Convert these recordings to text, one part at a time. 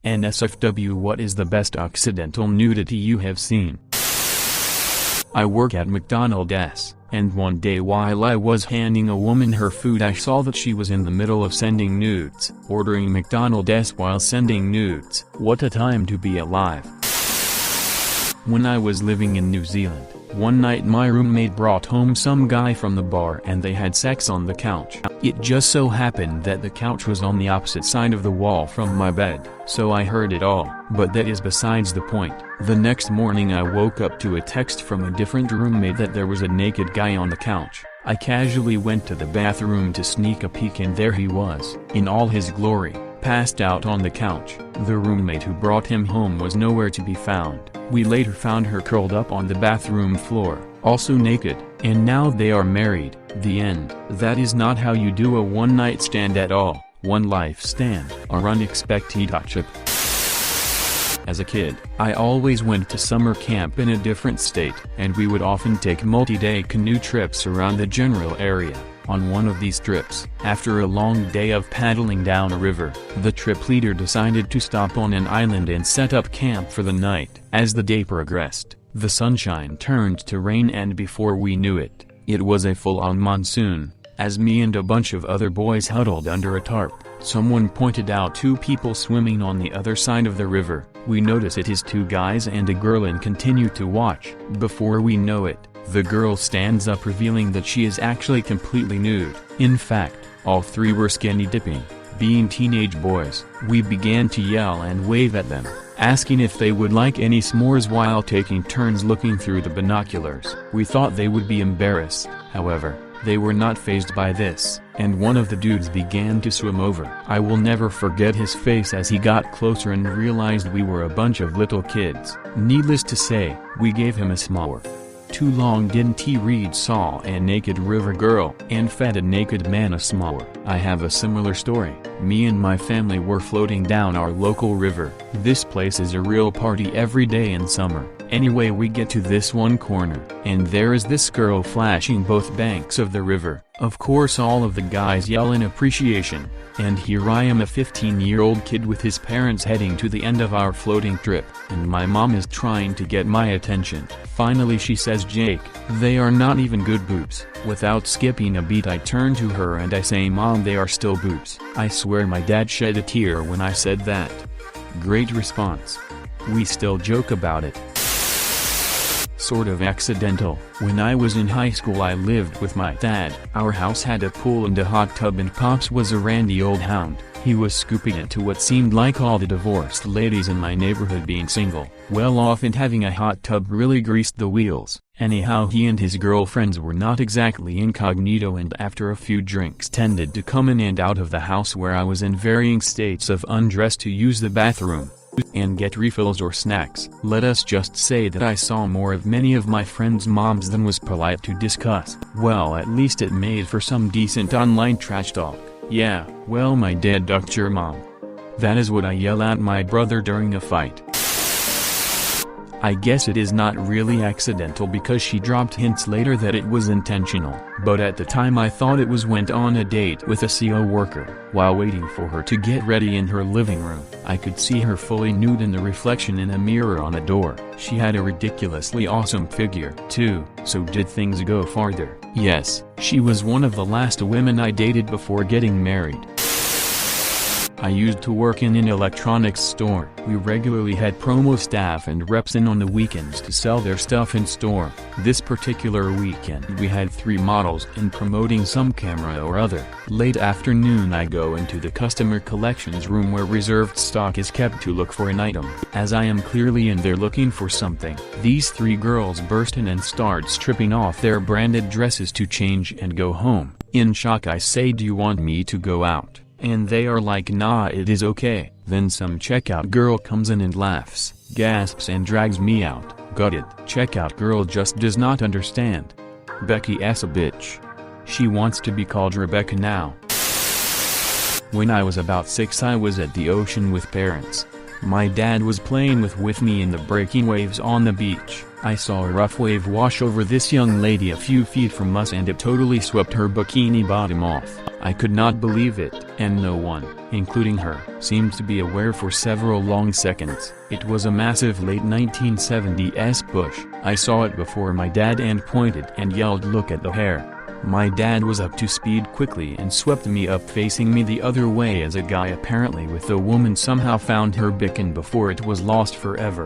NSFW. What is the best accidental nudity you have seen? I work at McDonald's, and one day while I was handing a woman her food I saw that she was in the middle of sending nudes. Ordering McDonald's while sending nudes. What a time to be alive. When I was living in New Zealand, one night my roommate brought home some guy from the bar and they had sex on the couch. It just so happened that the couch was on the opposite side of the wall from my bed, so I heard it all. But that is besides the point. The next morning I woke up to a text from a different roommate that there was a naked guy on the couch. I casually went to the bathroom to sneak a peek and there he was, in all his glory, passed out on the couch. The roommate who brought him home was nowhere to be found. We later found her curled up on the bathroom floor, also naked, and now they are married. The end. That is not how you do a one-night stand at all. One life stand or unexpected hardship. As a kid, I always went to summer camp in a different state, and we would often take multi-day canoe trips around the general area. On one of these trips, after a long day of paddling down a river, the trip leader decided to stop on an island and set up camp for the night. As the day progressed, the sunshine turned to rain and before we knew it, it was a full-on monsoon. As me and a bunch of other boys huddled under a tarp, someone pointed out two people swimming on the other side of the river. We notice it is two guys and a girl and continue to watch. Before we know it, the girl stands up revealing that she is actually completely nude. In fact, all three were skinny dipping. Being teenage boys, we began to yell and wave at them, asking if they would like any s'mores while taking turns looking through the binoculars. We thought they would be embarrassed, however, they were not fazed by this, and one of the dudes began to swim over. I will never forget his face as he got closer and realized we were a bunch of little kids. Needless to say, we gave him a s'more. Too long didn't he read saw a naked river girl and fed a naked man a s'more. I have a similar story. Me and my family were floating down our local river. This place is a real party every day in summer. Anyway, we get to this one corner, and there is this girl flashing both banks of the river. Of course all of the guys yell in appreciation, and here I am, a 15-year-old kid with his parents heading to the end of our floating trip, and my mom is trying to get my attention. Finally she says, "Jake, they are not even good boobs." Without skipping a beat I turn to her and I say, "Mom, they are still boobs." I swear my dad shed a tear when I said that. Great response. We still joke about it. Sort of accidental. When I was in high school I lived with my dad. Our house had a pool and a hot tub and Pops was a randy old hound. He was scooping it to what seemed like all the divorced ladies in my neighborhood being single, well off, and having a hot tub really greased the wheels. Anyhow, he and his girlfriends were not exactly incognito, and after a few drinks tended to come in and out of the house where I was in varying states of undress to use the bathroom and get refills or snacks. Let us just say that I saw more of many of my friends' moms than was polite to discuss. Well, at least it made for some decent online trash talk. Yeah, well, my dad ducked your mom. That is what I yell at my brother during a fight. I guess it is not really accidental because she dropped hints later that it was intentional, but at the time I thought it was. Went on a date with a CO worker. While waiting for her to get ready in her living room, I could see her fully nude in the reflection in a mirror on a door. She had a ridiculously awesome figure, too. So did things go farther? Yes, she was one of the last women I dated before getting married. I used to work in an electronics store. We regularly had promo staff and reps in on the weekends to sell their stuff in store. This particular weekend we had 3 models in promoting some camera or other. Late afternoon I go into the customer collections room where reserved stock is kept to look for an item. As I am clearly in there looking for something, these 3 girls burst in and start stripping off their branded dresses to change and go home. In shock I say, "Do you want me to go out?" And they are like, "Nah, it is okay." Then some checkout girl comes in and laughs, gasps and drags me out. Gutted. Checkout girl just does not understand. Becky's a bitch. She wants to be called Rebecca now. When I was about 6 I was at the ocean with parents. My dad was playing with me in the breaking waves on the beach. I saw a rough wave wash over this young lady a few feet from us and it totally swept her bikini bottom off. I could not believe it, and no one, including her, seemed to be aware for several long seconds. It was a massive late 1970s bush. I saw it before my dad and pointed and yelled, "Look at the hair." My dad was up to speed quickly and swept me up, facing me the other way as a guy apparently with the woman somehow found her bikini before it was lost forever.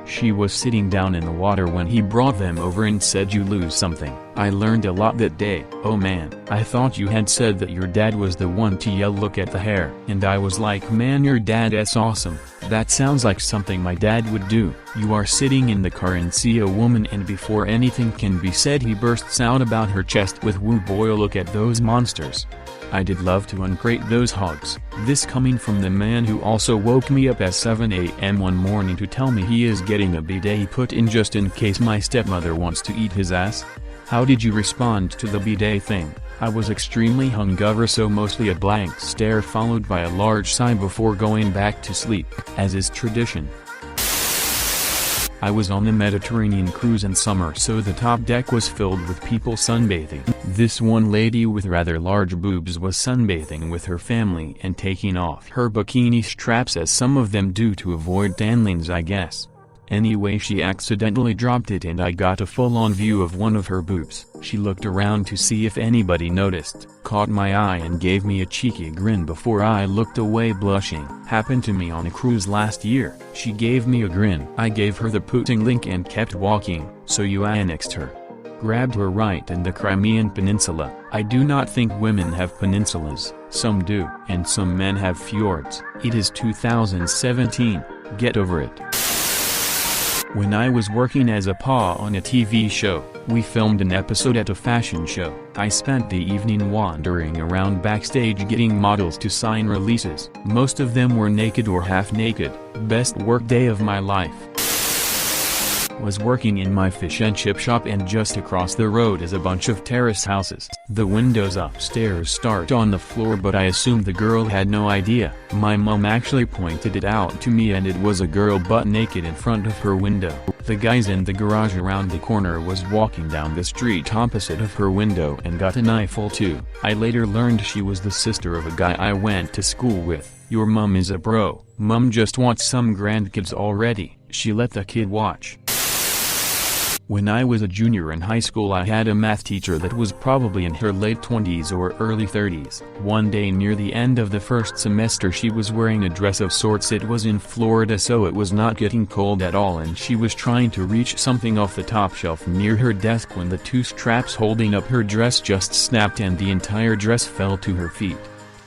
She was sitting down in the water when he brought them over and said, "You lose something." I learned a lot that day. Oh man, I thought you had said that your dad was the one to yell, "Look at the hair." And I was like, man, your dad's awesome. That sounds like something my dad would do. You are sitting in the car and see a woman and before anything can be said he bursts out about her chest with, "Woo boy, look at those monsters." I did love to uncrate those hogs. This coming from the man who also woke me up at 7 a.m. one morning to tell me he is getting a bidet put in just in case my stepmother wants to eat his ass. How did you respond to the bidet thing? I was extremely hungover, so mostly a blank stare followed by a large sigh before going back to sleep, as is tradition. I was on the Mediterranean cruise in summer, so the top deck was filled with people sunbathing. This one lady with rather large boobs was sunbathing with her family and taking off her bikini straps, as some of them do to avoid tan lines, I guess. Anyway, she accidentally dropped it and I got a full-on view of one of her boobs. She looked around to see if anybody noticed, caught my eye and gave me a cheeky grin before I looked away blushing. Happened to me on a cruise last year. She gave me a grin. I gave her the putting link and kept walking, so you annexed her. Grabbed her right in the Crimean Peninsula. I do not think women have peninsulas, some do, and some men have fjords. It is 2017, get over it. When I was working as a PA on a TV show, we filmed an episode at a fashion show. I spent the evening wandering around backstage getting models to sign releases. Most of them were naked or half naked. Best work day of my life. Was working in my fish and chip shop, and just across the road is a bunch of terrace houses. The windows upstairs start on the floor, but I assumed the girl had no idea. My mom actually pointed it out to me, and it was a girl butt naked in front of her window. The guys in the garage around the corner was walking down the street opposite of her window and got an eyeful too. I later learned she was the sister of a guy I went to school with. Your mom is a bro. Mom just wants some grandkids already. She let the kid watch. When I was a junior in high school, I had a math teacher that was probably in her late 20s or early 30s. One day near the end of the first semester, she was wearing a dress of sorts. It was in Florida, so it was not getting cold at all, and she was trying to reach something off the top shelf near her desk when the two straps holding up her dress just snapped and the entire dress fell to her feet.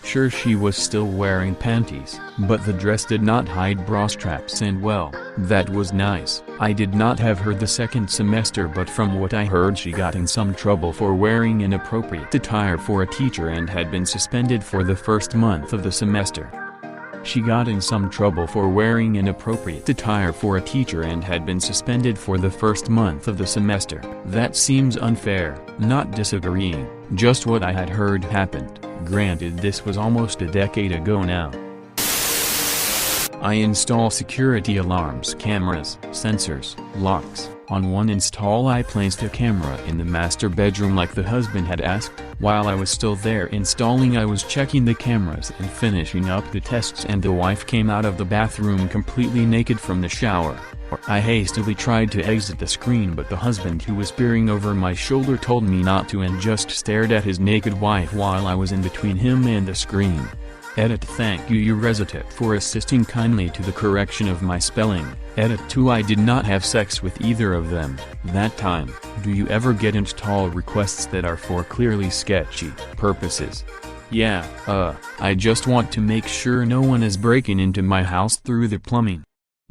Sure, she was still wearing panties, but the dress did not hide bra straps, and well, that was nice. I did not have her the second semester, but from what I heard, she got in some trouble for wearing inappropriate attire for a teacher and had been suspended for the first month of the semester. She got in some trouble for wearing inappropriate attire for a teacher and had been suspended for the first month of the semester. That seems unfair. Not disagreeing, just what I had heard happened. Granted, this was almost a decade ago now. I install security alarms, cameras, sensors, locks. On one install, I placed a camera in the master bedroom like the husband had asked. While I was still there installing, I was checking the cameras and finishing up the tests, and the wife came out of the bathroom completely naked from the shower. I hastily tried to exit the screen, but the husband, who was peering over my shoulder, told me not to and just stared at his naked wife while I was in between him and the screen. Edit. Thank you Euresetip for assisting kindly to the correction of my spelling. Edit 2. I did not have sex with either of them that time. Do you ever get install requests that are for clearly sketchy purposes? Yeah, I just want to make sure no one is breaking into my house through the plumbing.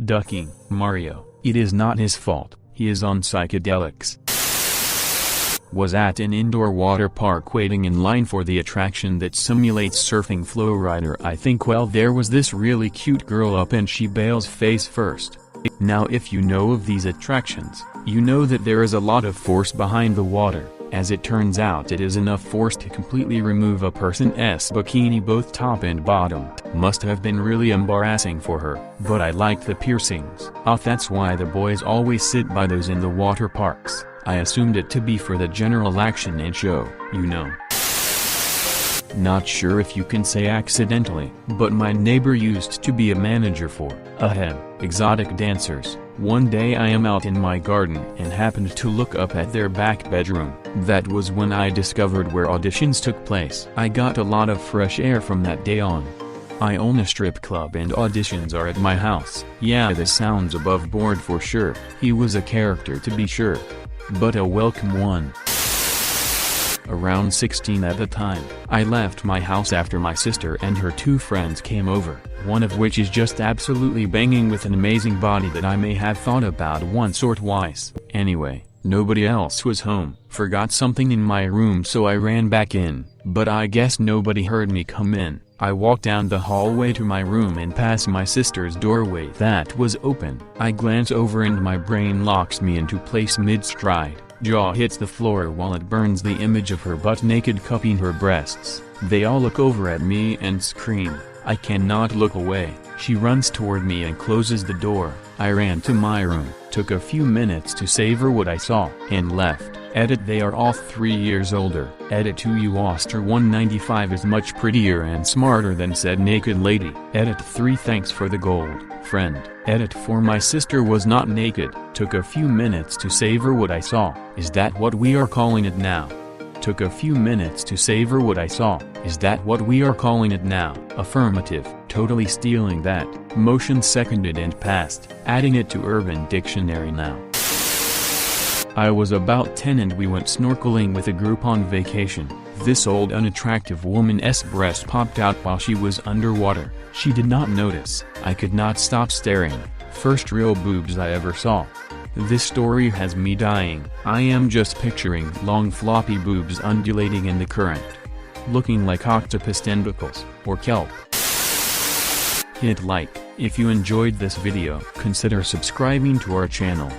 Ducking. Mario, it is not his fault, he is on psychedelics. Was at an indoor water park waiting in line for the attraction that simulates surfing Flowrider. I think, well, there was this really cute girl up and she bails face first. Now if you know of these attractions, you know that there is a lot of force behind the water, As it turns out, it is enough force to completely remove a person's bikini, both top and bottom. Must have been really embarrassing for her, but I liked the piercings. That's why the boys always sit by those in the water parks. I assumed it to be for the general action and show, you know. Not sure if you can say accidentally, but my neighbor used to be a manager for, exotic dancers. One day I am out in my garden and happened to look up at their back bedroom. That was when I discovered where auditions took place. I got a lot of fresh air from that day on. I own a strip club and auditions are at my house. Yeah, this sounds above board for sure. He was a character to be sure. But a welcome one. Around 16 at the time, I left my house after my sister and her 2 friends came over, one of which is just absolutely banging with an amazing body that I may have thought about once or twice. Anyway, nobody else was home. Forgot something in my room, so I ran back in, but I guess nobody heard me come in. I walked down the hallway to my room and past my sister's doorway that was open. I glance over and my brain locks me into place mid-stride. Jaw hits the floor while it burns the image of her butt naked cupping her breasts. They all look over at me and scream. I cannot look away. She runs toward me and closes the door. I ran to my room, took a few minutes to savor what I saw, and left. Edit: they are all 3 years older. Edit: 2 you Oster 195 is much prettier and smarter than said naked lady. Edit: 3 thanks for the gold, friend. Edit: 4 my sister was not naked. Took a few minutes to savor what I saw. Is that what we are calling it now? Took a few minutes to savor what I saw. Is that what we are calling it now? Affirmative. Totally stealing that. Motion seconded and passed. Adding it to Urban Dictionary now. I was about 10 and we went snorkeling with a group on vacation. This old unattractive woman's breast popped out while she was underwater. She did not notice. I could not stop staring. First real boobs I ever saw. This story has me dying. I am just picturing long floppy boobs undulating in the current. Looking like octopus tentacles, or kelp. Hit like if you enjoyed this video. Consider subscribing to our channel.